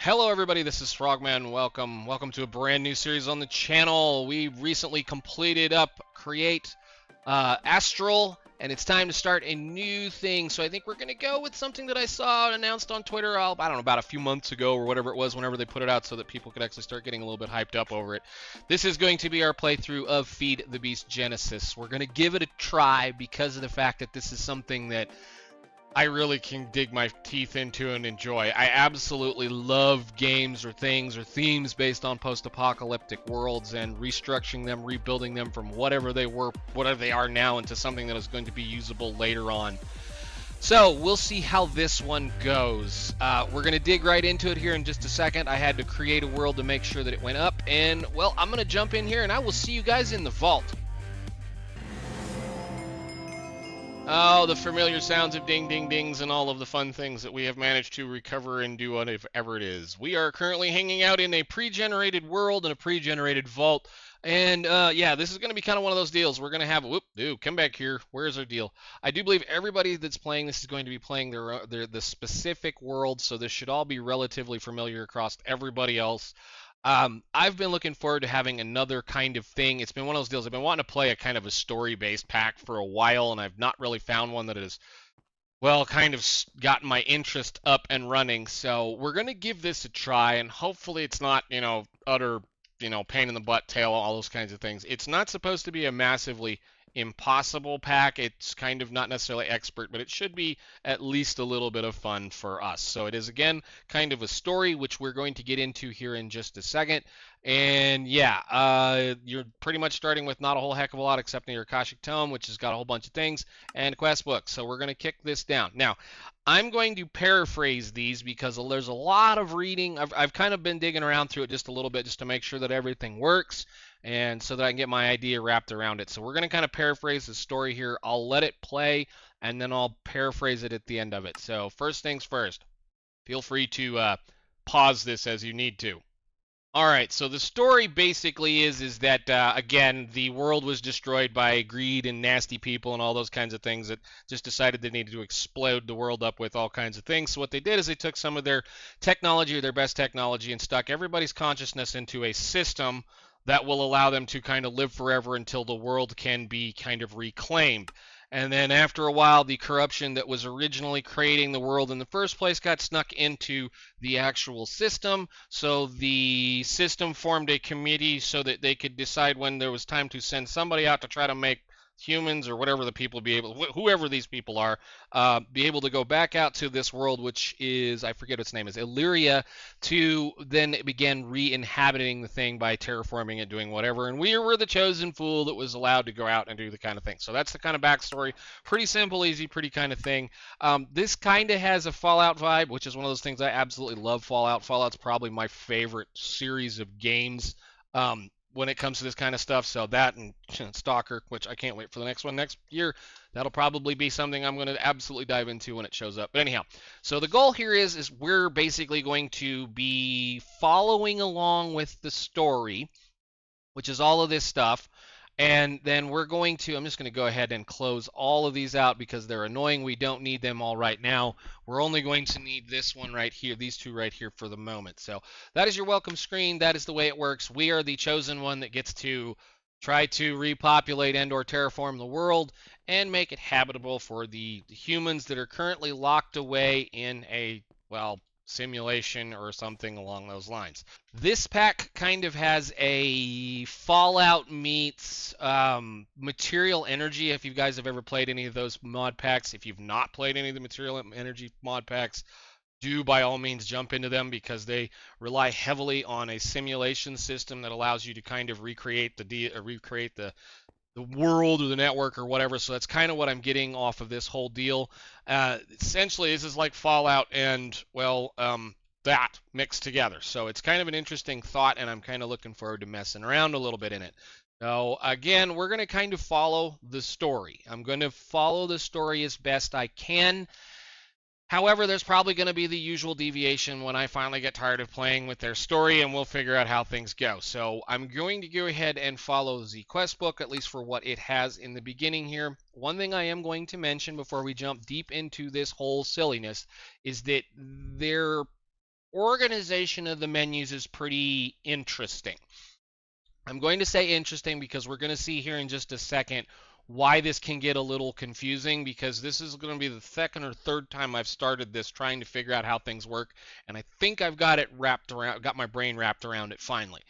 Hello everybody, this is Frogman. Welcome to a brand new series on the channel. We recently completed up Create Astral, and it's time to start a new thing. So I think we're going to go with something that I saw announced on Twitter, I don't know, about a few months ago or whatever it was, whenever they put it out so that people could actually start getting a little bit hyped up over it. This is going to be our playthrough of Feed the Beast Genesis. We're going to give it a try because of the fact that this is something that I really can dig my teeth into and enjoy. I absolutely love games or things or themes based on post-apocalyptic worlds and restructuring them, rebuilding them from whatever they were, whatever they are now, into something that is going to be usable later on. So we'll see how this one goes. We're going to dig right into it here in just a second. I had to create a world to make sure that it went up, and well, I'm going to jump in here and I will see you guys in the vault. Oh, the familiar sounds of ding ding dings and all of the fun things that we have managed to recover and do whatever it is. We are currently hanging out in a pre-generated world and a pre-generated vault. And yeah, this is going to be kind of one of those deals. We're going to have, come back here. Where's our deal? I do believe everybody that's playing this is going to be playing the specific world, so this should all be relatively familiar across everybody else. I've been looking forward to having another kind of thing. It's been one of those deals. I've been wanting to play a kind of a story-based pack for a while, and I've not really found one that has, well, kind of gotten my interest up and running. So we're going to give this a try, and hopefully it's not, utter, pain in the butt, tail, all those kinds of things. It's not supposed to be a massively impossible pack. It's kind of not necessarily expert, but it should be at least a little bit of fun for us. So it is, again, kind of a story, which we're going to get into here in just a second. And yeah, you're pretty much starting with not a whole heck of a lot except in your Akashic Tome, which has got a whole bunch of things, and quest book. So we're going to kick this down. Now, I'm going to paraphrase these because there's a lot of reading. I've kind of been digging around through it just a little bit just to make sure that everything works and so that I can get my idea wrapped around it. So we're going to kind of paraphrase the story here. I'll let it play, and then I'll paraphrase it at the end of it. So first things first, feel free to pause this as you need to. All right, so the story basically is that, again, the world was destroyed by greed and nasty people and all those kinds of things that just decided they needed to explode the world up with all kinds of things. So what they did is they took some of their technology, or their best technology, and stuck everybody's consciousness into a system that will allow them to kind of live forever until the world can be kind of reclaimed. And then after a while, the corruption that was originally creating the world in the first place got snuck into the actual system. So the system formed a committee so that they could decide when there was time to send somebody out to try to make humans, or whatever the people be able, whoever these people are, be able to go back out to this world, which is, I forget its name, is Elyria, to then begin re-inhabiting the thing by terraforming it, doing whatever. And we were the chosen fool that was allowed to go out and do the kind of thing. So that's the kind of backstory. Pretty simple, easy, pretty kind of thing. This kind of has a Fallout vibe, which is one of those things. I absolutely love Fallout. Fallout's probably my favorite series of games. When it comes to this kind of stuff. So that and Stalker, which I can't wait for the next one next year. That'll probably be something I'm going to absolutely dive into when it shows up. But anyhow, so the goal here is we're basically going to be following along with the story, which is all of this stuff. And then we're going to, I'm just going to go ahead and close all of these out because they're annoying. We don't need them all right now. We're only going to need this one right here, these two right here for the moment. So that is your welcome screen. That is the way it works. We are the chosen one that gets to try to repopulate and or terraform the world and make it habitable for the humans that are currently locked away in a, well, simulation or something along those lines. This pack kind of has a Fallout meets Material Energy. If you guys have ever played any of those mod packs, if you've not played any of the Material Energy mod packs, do by all means jump into them because they rely heavily on a simulation system that allows you to kind of recreate the world or the network or whatever. So that's kind of what I'm getting off of this whole deal. Essentially, this is like Fallout and, well, that mixed together. So it's kind of an interesting thought, and I'm kind of looking forward to messing around a little bit in it. So again, we're going to kind of follow the story. I'm going to follow the story as best I can. However, there's probably going to be the usual deviation when I finally get tired of playing with their story, and we'll figure out how things go. So I'm going to go ahead and follow the quest book, at least for what it has in the beginning here. One thing I am going to mention before we jump deep into this whole silliness is that there organization of the menus is pretty interesting. I'm going to say interesting because we're going to see here in just a second why this can get a little confusing, because this is going to be the second or third time I've started this trying to figure out how things work, and I think I've got it wrapped around, got my brain wrapped around it finally.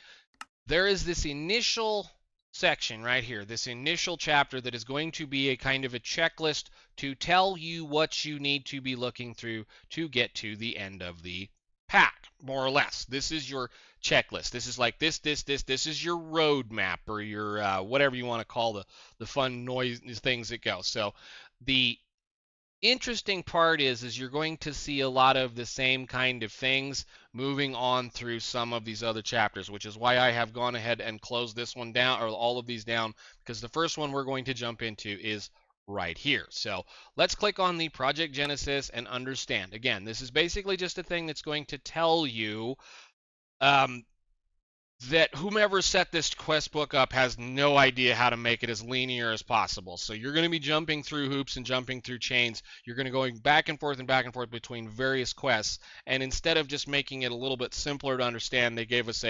There is this initial section right here, this initial chapter that is going to be a kind of a checklist to tell you what you need to be looking through to get to the end of the pack, more or less. This is your checklist. This is like this is your roadmap, or your whatever you want to call the fun noise things that go. So the interesting part is you're going to see a lot of the same kind of things moving on through some of these other chapters, which is why I have gone ahead and closed this one down, or all of these down, because the first one we're going to jump into is right here. So let's click on the Project Genesis and understand. Again, this is basically just a thing that's going to tell you um, that whomever set this quest book up has no idea how to make it as linear as possible. So you're going to be jumping through hoops and jumping through chains. You're going to going back and forth between various quests. And instead of just making it a little bit simpler to understand, they gave us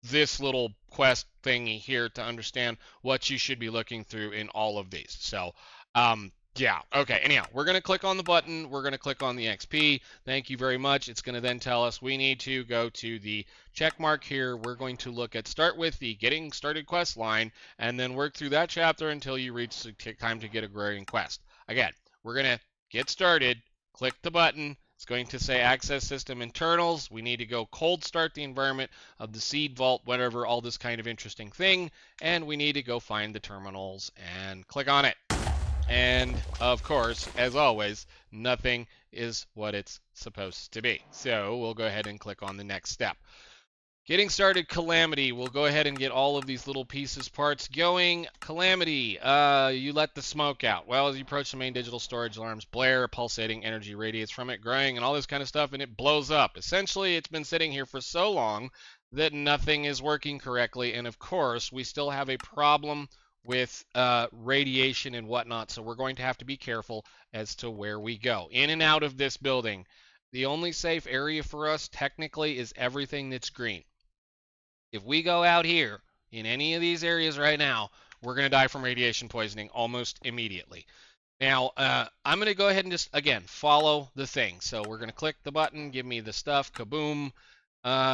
this little quest thingy here to understand what you should be looking through in all of these. So yeah, okay, anyhow, we're going to click on the button, we're going to click on the XP, thank you very much. It's going to then tell us we need to go to the check mark here. We're going to start with the getting started quest line, and then work through that chapter until you reach the time to get agrarian quest. Again, we're going to get started, click the button. It's going to say access system internals. We need to go cold start the environment of the seed vault, whatever, all this kind of interesting thing, and we need to go find the terminals and click on it. And of course, as always, nothing is what it's supposed to be. So we'll go ahead and click on the next step. Getting started Calamity. We'll go ahead and get all of these little pieces, parts going. Calamity, you let the smoke out. Well, as you approach the main digital storage, alarms blare, pulsating energy radiates from it, growing, and all this kind of stuff, and it blows up. Essentially, it's been sitting here for so long that nothing is working correctly, and of course, we still have a problem with radiation and whatnot, so we're going to have to be careful as to where we go. In and out of this building. The only safe area for us, technically, is everything that's green. If we go out here in any of these areas right now, we're going to die from radiation poisoning almost immediately. Now, I'm going to go ahead and just, again, follow the thing. So we're going to click the button, give me the stuff, kaboom.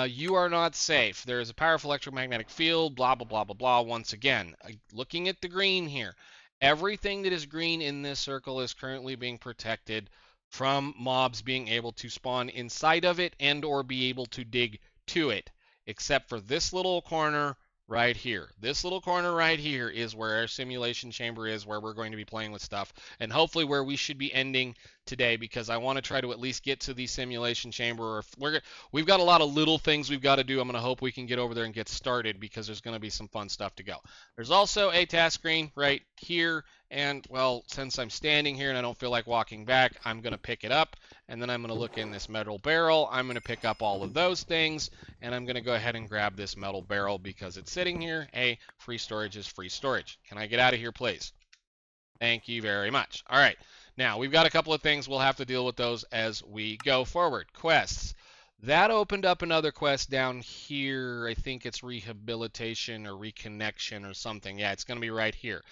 You are not safe. There is a powerful electromagnetic field, blah, blah, blah, blah, blah. Once again, looking at the green here, everything that is green in this circle is currently being protected from mobs being able to spawn inside of it and or be able to dig to it, except for this little corner right here. This little corner right here is where our simulation chamber is, where we're going to be playing with stuff, and hopefully where we should be ending today, because I want to try to at least get to the simulation chamber. We've got a lot of little things we've got to do. I'm going to hope we can get over there and get started, because there's going to be some fun stuff to go. There's also a task screen right here, and well, since I'm standing here and I don't feel like walking back, I'm going to pick it up, and then I'm going to look in this metal barrel. I'm going to pick up all of those things, and I'm going to go ahead and grab this metal barrel because it's sitting here. Hey, free storage is free storage. Can I get out of here, please? Thank you very much. All right. Now, we've got a couple of things. We'll have to deal with those as we go forward. Quests. That opened up another quest down here. I think it's rehabilitation or reconnection or something. Yeah, it's going to be right here.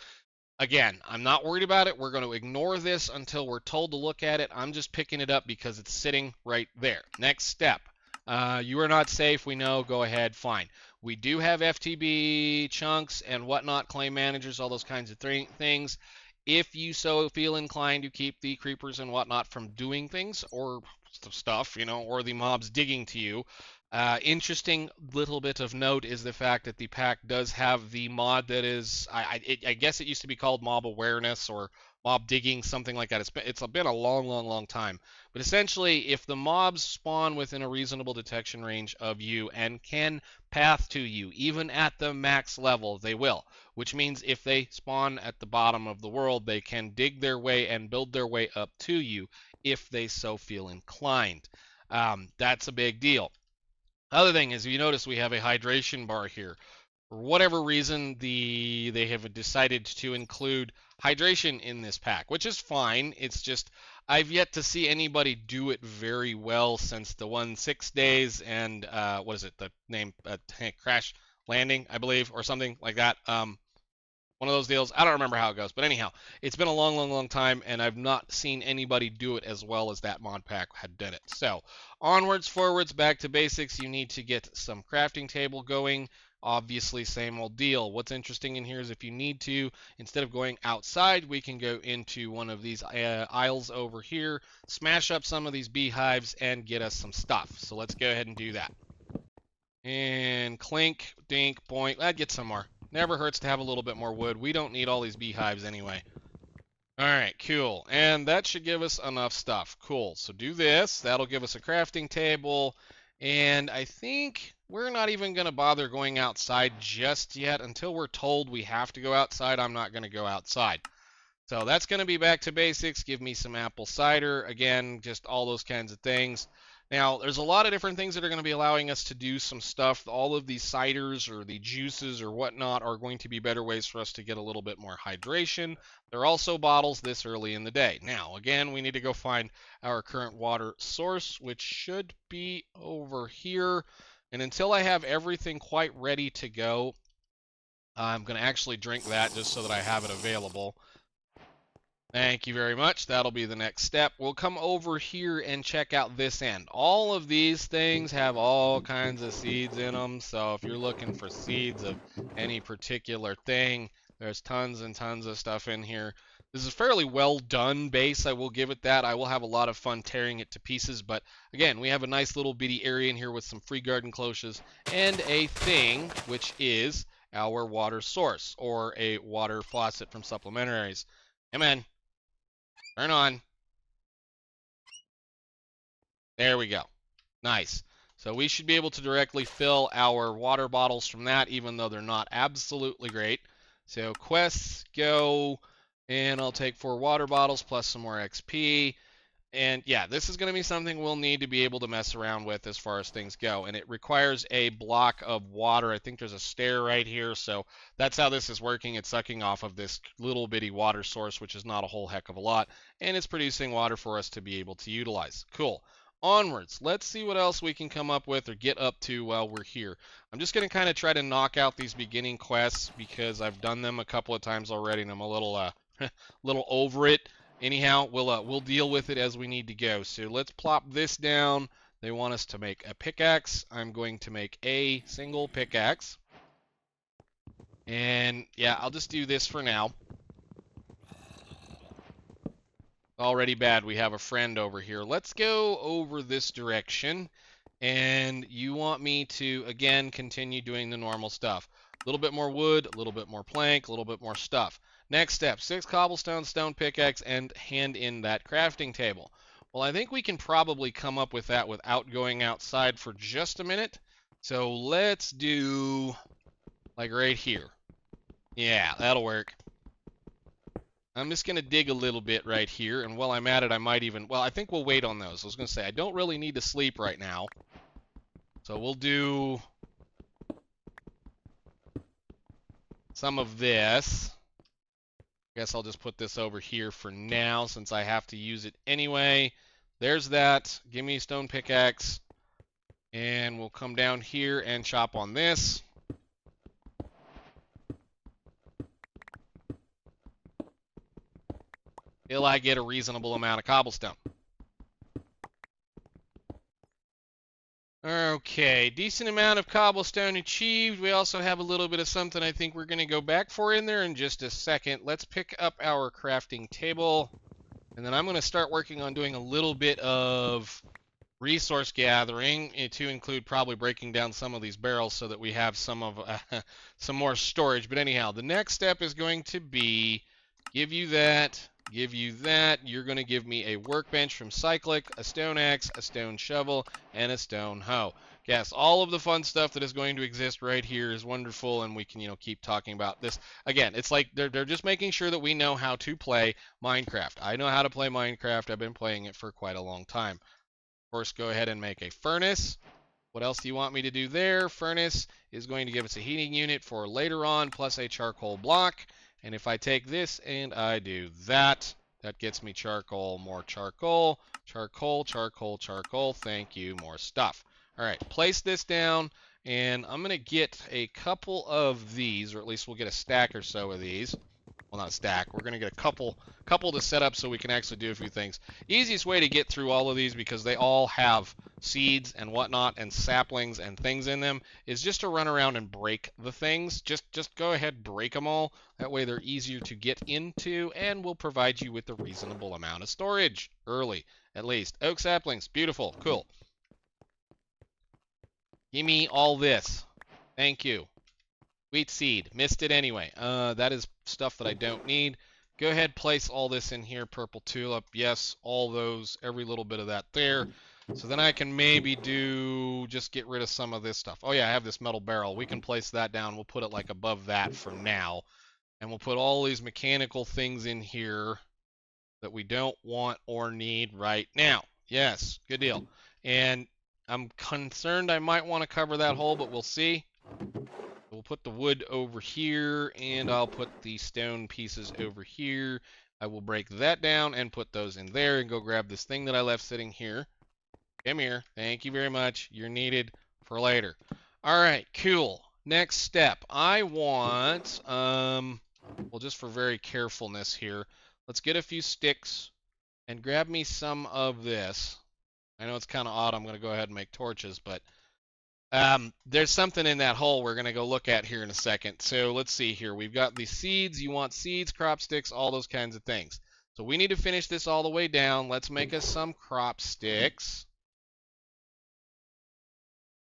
Again, I'm not worried about it. We're going to ignore this until we're told to look at it. I'm just picking it up because it's sitting right there. Next step. You are not safe. We know. Go ahead. Fine. We do have FTB chunks and whatnot, claim managers, all those kinds of things. If you so feel inclined to keep the creepers and whatnot from doing things or stuff, or the mobs digging to you. Interesting little bit of note is the fact that the pack does have the mod that is, I guess it used to be called mob awareness or mob digging, something like that. It's been a long time. But essentially, if the mobs spawn within a reasonable detection range of you and can path to you, even at the max level, they will. Which means if they spawn at the bottom of the world, they can dig their way and build their way up to you if they so feel inclined. That's a big deal. Other thing is, you notice we have a hydration bar here. For whatever reason, they have decided to include hydration in this pack, which is fine. It's just I've yet to see anybody do it very well since the 1 6 days and what is it? The name Crash Landing, I believe, or something like that. One of those deals. I don't remember how it goes, but anyhow, it's been a long, long, long time, and I've not seen anybody do it as well as that mod pack had done it. So, onwards, forwards, back to basics. You need to get some crafting table going. Obviously, same old deal. What's interesting in here is if you need to, instead of going outside, we can go into one of these aisles over here, smash up some of these beehives, and get us some stuff. So let's go ahead and do that. And clink, dink, boink. I'd get some more. Never hurts to have a little bit more wood. We don't need all these beehives anyway. Alright, cool. And that should give us enough stuff. Cool. So do this. That'll give us a crafting table. And I think we're not even going to bother going outside just yet. Until we're told we have to go outside, I'm not going to go outside. So that's going to be back to basics. Give me some apple cider. Again, just all those kinds of things. Now, there's a lot of different things that are going to be allowing us to do some stuff. All of these ciders or the juices or whatnot are going to be better ways for us to get a little bit more hydration. There are also bottles this early in the day. Now, again, we need to go find our current water source, which should be over here. And until I have everything quite ready to go, I'm going to actually drink that just so that I have it available. Thank you very much. That'll be the next step. We'll come over here and check out this end. All of these things have all kinds of seeds in them. So if you're looking for seeds of any particular thing, there's tons and tons of stuff in here. This is a fairly well done base. I will give it that. I will have a lot of fun tearing it to pieces. But again, we have a nice little bitty area in here with some free garden cloches and a thing, which is our water source or a water faucet from supplementaries. Amen. Turn on. There we go. Nice. So we should be able to directly fill our water bottles from that, even though they're not absolutely great. So quests, go, and I'll take 4 water bottles plus some more XP. And yeah, this is going to be something we'll need to be able to mess around with as far as things go. And it requires a block of water. I think there's a stair right here. So that's how this is working. It's sucking off of this little bitty water source, which is not a whole heck of a lot. And it's producing water for us to be able to utilize. Cool. Onwards. Let's see what else we can come up with or get up to while we're here. I'm just going to kind of try to knock out these beginning quests because I've done them a couple of times already and I'm a little, little over it. Anyhow, we'll deal with it as we need to go. So let's plop this down. They want us to make a pickaxe. I'm going to make a single pickaxe. And yeah, I'll just do this for now. Already bad. We have a friend over here. Let's go over this direction. And you want me to, again, continue doing the normal stuff. A little bit more wood, a little bit more plank, a little bit more stuff. Next step, 6 cobblestone, stone pickaxe, and hand in that crafting table. Well, I think we can probably come up with that without going outside for just a minute. So let's do, like right here. Yeah, that'll work. I'm just going to dig a little bit right here, and while I'm at it, I might even, well, I think we'll wait on those. I was going to say, I don't really need to sleep right now. So we'll do some of this. I guess I'll just put this over here for now since I have to use it anyway. There's that. Give me a stone pickaxe. And we'll come down here and chop on this. Till I get a reasonable amount of cobblestone. Okay, decent amount of cobblestone achieved. We also have a little bit of something I think we're going to go back for in there in just a second. Let's pick up our crafting table. And then I'm going to start working on doing a little bit of resource gathering to include probably breaking down some of these barrels so that we have some of some more storage. But anyhow, the next step is going to be give you that, give you that. You're going to give me a workbench from Cyclic, a stone axe, a stone shovel, and a stone hoe. Yes, all of the fun stuff that is going to exist right here is wonderful, and we can, keep talking about this. Again, it's like they're just making sure that we know how to play Minecraft. I know how to play Minecraft. I've been playing it for quite a long time. Of course, go ahead and make a furnace. What else do you want me to do there? Furnace is going to give us a heating unit for later on, plus a charcoal block. And if I take this and I do that, that gets me charcoal, more charcoal, charcoal, charcoal, charcoal. Thank you, more stuff. All right, place this down, and I'm going to get a couple of these, or at least we'll get a stack or so of these. Well, not a stack. We're going to get a couple to set up so we can actually do a few things. Easiest way to get through all of these, because they all have seeds and whatnot and saplings and things in them, is just to run around and break the things. Just go ahead, break them all. That way they're easier to get into and will provide you with a reasonable amount of storage early, at least. Oak saplings, beautiful, cool. Give me all this. Thank you. Wheat seed, missed it anyway. That is stuff that I don't need. Go ahead, place all this in here. Purple tulip, yes, all those, every little bit of that there. So then I can maybe just get rid of some of this stuff. Oh yeah, I have this metal barrel. We can place that down. We'll put it like above that for now. And we'll put all these mechanical things in here that we don't want or need right now. Yes, good deal. And I'm concerned I might want to cover that hole, but we'll see. We'll put the wood over here, and I'll put the stone pieces over here. I will break that down and put those in there and go grab this thing that I left sitting here. Come here. Thank you very much. You're needed for later. All right, cool. Next step. I want, well, just for very carefulness here, let's get a few sticks and grab me some of this. I know it's kind of odd. I'm going to go ahead and make torches, but there's something in that hole we're going to go look at here in a second. So let's see here. We've got the seeds. You want seeds, crop sticks, all those kinds of things. So we need to finish this all the way down. Let's make us some crop sticks.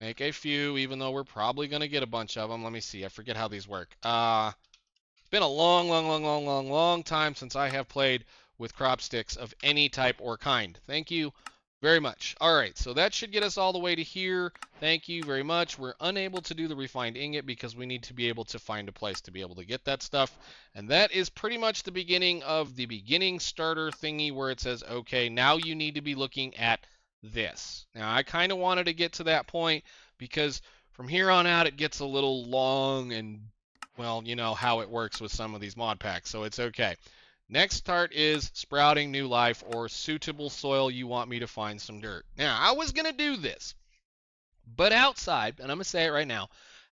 Make a few, even though we're probably going to get a bunch of them. Let me see. I forget how these work. It's been a long time since I have played with crop sticks of any type or kind. Thank you very much. All right, so that should get us all the way to here. Thank you very much. We're unable to do the refined ingot because we need to be able to find a place to be able to get that stuff. And that is pretty much the beginning of the beginning starter thingy where it says, okay, now you need to be looking at this. Now, I kind of wanted to get to that point because from here on out, it gets a little long and, well, you know how it works with some of these mod packs, so it's okay. Next part is sprouting new life or suitable soil. You want me to find some dirt. Now, I was going to do this, but outside, and I'm going to say it right now,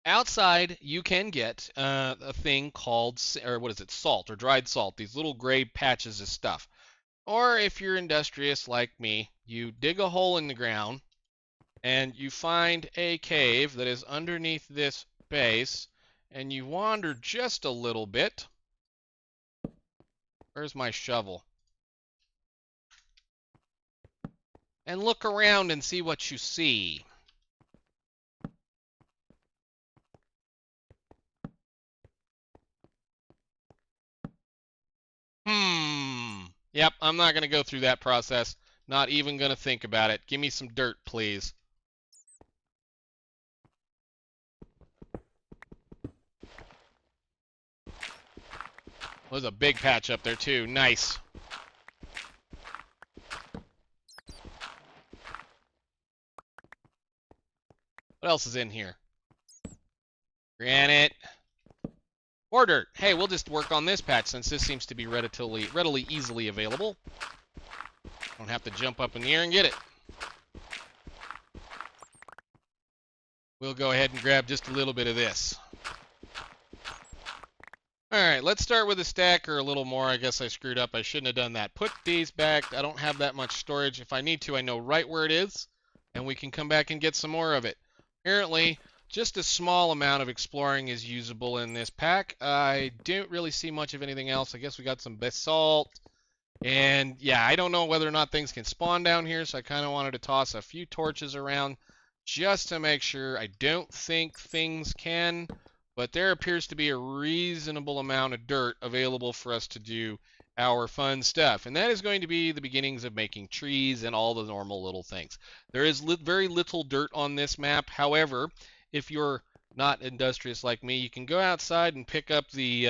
outside you can get a thing called, or what is it, salt or dried salt, these little gray patches of stuff. Or if you're industrious like me, you dig a hole in the ground and you find a cave that is underneath this base and you wander just a little bit. Where's my shovel? And look around and see what you see. Yep, I'm not going to go through that process. Not even going to think about it. Give me some dirt, please. There's a big patch up there, too. Nice. What else is in here? Granite. Or dirt. Hey, we'll just work on this patch since this seems to be readily easily available. Don't have to jump up in the air and get it. We'll go ahead and grab just a little bit of this. Alright, let's start with a stack or a little more. I guess I screwed up. I shouldn't have done that. Put these back. I don't have that much storage. If I need to, I know right where it is, and we can come back and get some more of it. Apparently, just a small amount of exploring is usable in this pack. I don't really see much of anything else. I guess we got some basalt. And yeah, I don't know whether or not things can spawn down here, so I kind of wanted to toss a few torches around just to make sure. I don't think things can. But there appears to be a reasonable amount of dirt available for us to do our fun stuff. And that is going to be the beginnings of making trees and all the normal little things. There is very little dirt on this map. However, if you're not industrious like me, you can go outside and pick up the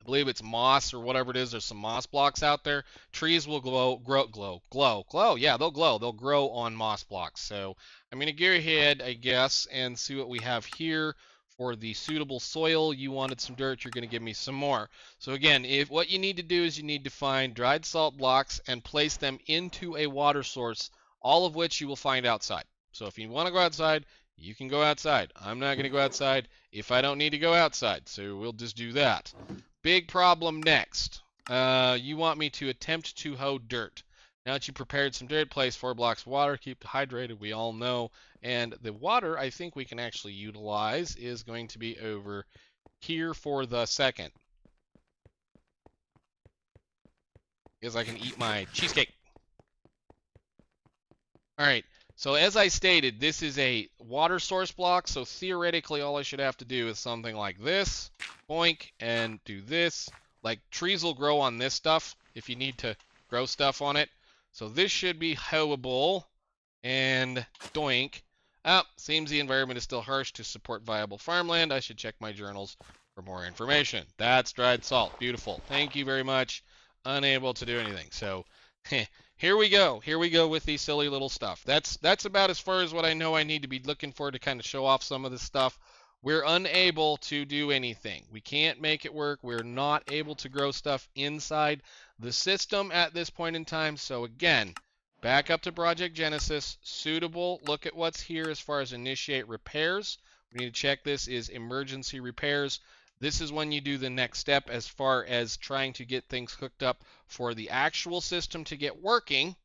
I believe it's moss or whatever it is. There's some moss blocks out there. Trees will glow. Yeah, they'll glow. They'll grow on moss blocks. So I'm going to go ahead, I guess, and see what we have here for the suitable soil. You wanted some dirt. You're going to give me some more. So again, if what you need to do is you need to find dried salt blocks and place them into a water source, all of which you will find outside. So if you want to go outside, you can go outside. I'm not going to go outside if I don't need to go outside. So we'll just do that. Big problem next. You want me to attempt to hoe dirt. Now that you prepared some dirt, place 4 blocks of water, keep hydrated, we all know. And the water I think we can actually utilize is going to be over here for the second. Because I can eat my cheesecake. Alright, so as I stated, this is a water source block, so theoretically all I should have to do is something like this, boink, and do this. Like, trees will grow on this stuff if you need to grow stuff on it. So this should be hoeable, and doink. Oh, seems the environment is still harsh to support viable farmland. I should check my journals for more information. That's dried salt. Beautiful. Thank you very much. Unable to do anything. So, here we go. Here we go with the silly little stuff. That's about as far as what I know I need to be looking for to kind of show off some of this stuff. We're unable to do anything. We can't make it work. We're not able to grow stuff inside the system at this point in time. So again, back up to Project Genesis. Suitable. Look at what's here as far as initiate repairs. We need to check this is emergency repairs. This is when you do the next step as far as trying to get things hooked up for the actual system to get working.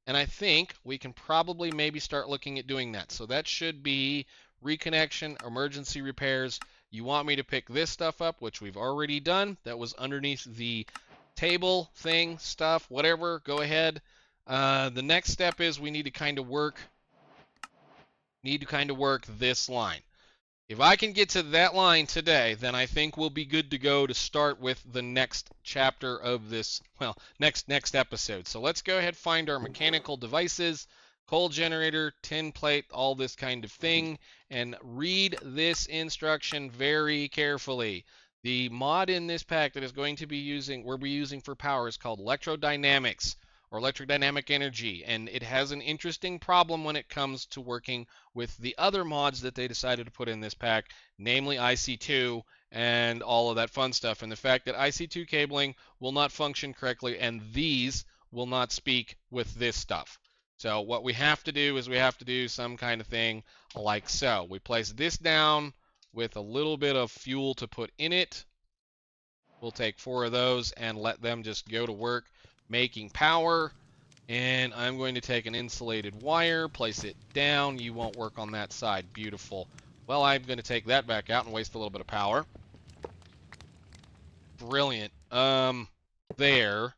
And I think we can probably maybe start looking at doing that. So that should be reconnection, emergency repairs. You want me to pick this stuff up, which we've already done. That was underneath the table thing, stuff, whatever. Go ahead. The next step is we need to kind of work this line. If I can get to that line today, then I think we'll be good to go to start with the next chapter of this, well, next episode. So let's go ahead, find our mechanical devices, coal generator, tin plate, all this kind of thing, and read this instruction very carefully. The mod in this pack that is going to be we'll be using for power is called electrodynamics, or electrodynamic energy, and it has an interesting problem when it comes to working with the other mods that they decided to put in this pack, namely IC2 and all of that fun stuff, and the fact that IC2 cabling will not function correctly and these will not speak with this stuff. So what we have to do is we have to do some kind of thing like so. We place this down with a little bit of fuel to put in it. We'll take 4 of those and let them just go to work making power. And I'm going to take an insulated wire, place it down. You won't work on that side. Beautiful. Well, I'm going to take that back out and waste a little bit of power. Brilliant. There.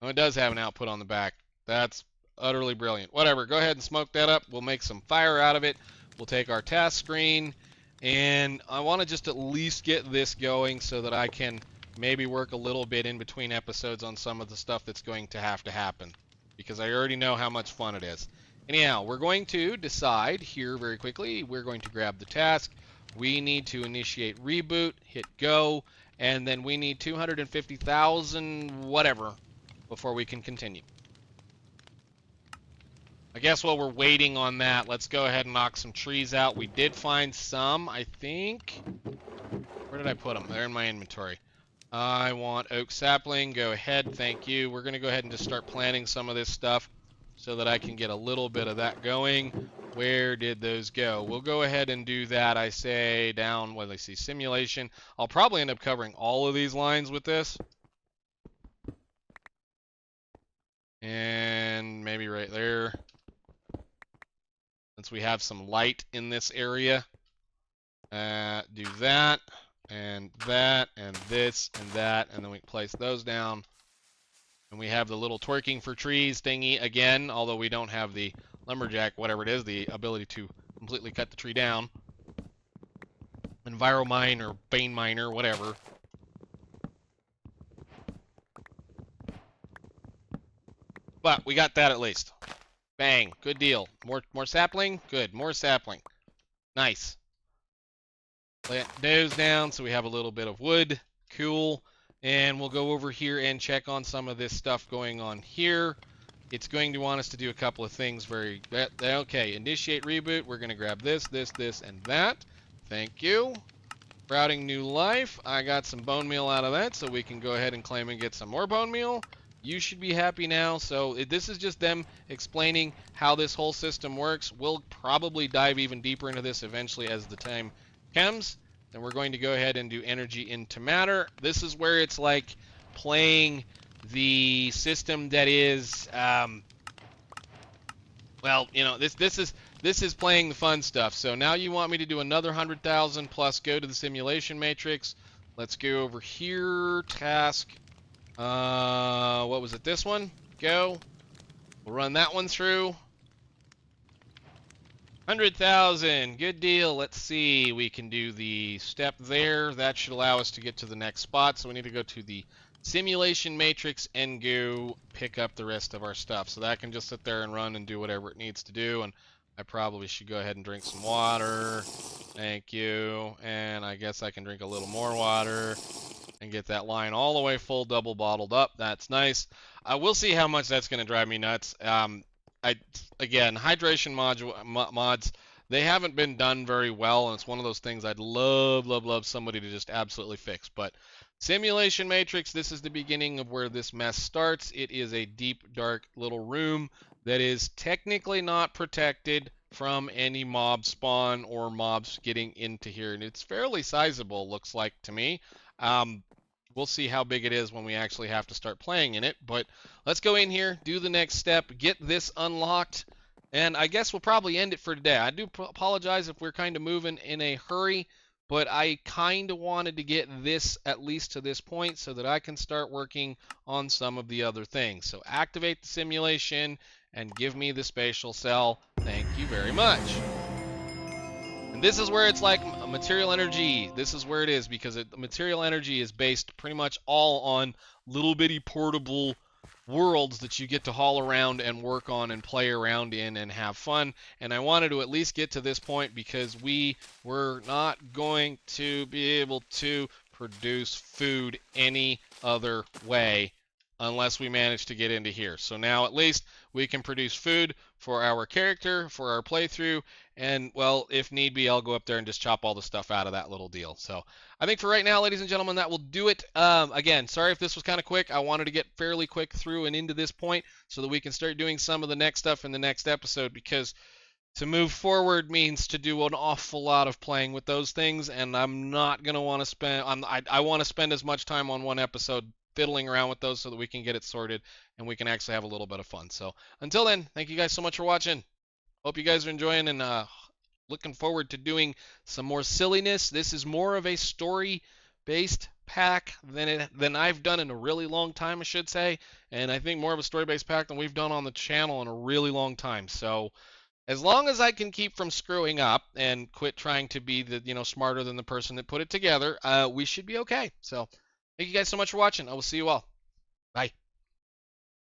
Oh, it does have an output on the back. That's utterly brilliant. Whatever, go ahead and smoke that up. We'll make some fire out of it. We'll take our task screen, and I want to just at least get this going so that I can maybe work a little bit in between episodes on some of the stuff that's going to have to happen, because I already know how much fun it is. Anyhow, we're going to decide here very quickly. We're going to grab the task. We need to initiate reboot, hit go, and then we need 250,000 whatever before we can continue. I guess while we're waiting on that, let's go ahead and knock some trees out. We did find some, I think. Where did I put them? They're in my inventory. I want oak sapling. Go ahead, thank you. We're going to go ahead and just start planting some of this stuff so that I can get a little bit of that going. Where did those go? We'll go ahead and do that. I say down, what do I see, simulation. I'll probably end up covering all of these lines with this. And maybe right there, since we have some light in this area. Do that, and this, and that, and then we place those down. And we have the little twerking for trees thingy again, although we don't have the lumberjack, whatever it is, the ability to completely cut the tree down. Enviromine or Bane Miner, whatever. But we got that at least. Bang, good deal. More sapling? Good, more sapling. Nice. Plant those down so we have a little bit of wood. Cool. And we'll go over here and check on some of this stuff going on here. It's going to want us to do a couple of things okay, initiate reboot. We're going to grab this, and that. Thank you. Sprouting new life. I got some bone meal out of that, so we can go ahead and claim and get some more bone meal. You should be happy now. So this is just them explaining how this whole system works. We'll probably dive even deeper into this eventually as the time comes. Then we're going to go ahead and do energy into matter. This is where it's like playing the system that is, well, you know, this is playing the fun stuff. So now you want me to do another 100,000 plus go to the simulation matrix. Let's go over here, task. What was it? This one? Go. We'll run that one through. 100,000. Good deal. Let's see. We can do the step there. That should allow us to get to the next spot. So we need to go to the simulation matrix and go pick up the rest of our stuff. So that can just sit there and run and do whatever it needs to do. And I probably should go ahead and drink some water. Thank you. And I guess I can drink a little more water and get that line all the way full, double bottled up. That's nice. We'll see how much that's going to drive me nuts. Again, hydration mods, they haven't been done very well, and it's one of those things I'd love somebody to just absolutely fix. But simulation matrix, this is the beginning of where this mess starts. It is a deep, dark little room that is technically not protected from any mob spawn or mobs getting into here, and it's fairly sizable, looks like to me. We'll see how big it is when we actually have to start playing in it, but let's go in here, do the next step, get this unlocked, and I guess we'll probably end it for today. I do apologize if we're kind of moving in a hurry, but I kind of wanted to get this at least to this point so that I can start working on some of the other things. So activate the simulation and give me the spatial cell. Thank you very much. And this is where it's like material energy. This is where it is because material energy is based pretty much all on little bitty portable worlds that you get to haul around and work on and play around in and have fun. And I wanted to at least get to this point because we were not going to be able to produce food any other way unless we manage to get into here. So now at least we can produce food for our character, for our playthrough, and, well, if need be, I'll go up there and just chop all the stuff out of that little deal. So I think for right now, ladies and gentlemen, that will do it. Again, sorry if this was kind of quick. I wanted to get fairly quick through and into this point so that we can start doing some of the next stuff in the next episode, because to move forward means to do an awful lot of playing with those things, and I'm not going to want to spend... I want to spend as much time on one episode fiddling around with those so that we can get it sorted and we can actually have a little bit of fun. So until then, thank you guys so much for watching. Hope you guys are enjoying and looking forward to doing some more silliness. This is more of a story-based pack than I've done in a really long time, I should say. And I think more of a story-based pack than we've done on the channel in a really long time. So as long as I can keep from screwing up and quit trying to be smarter than the person that put it together, we should be okay. So thank you guys so much for watching. I will see you all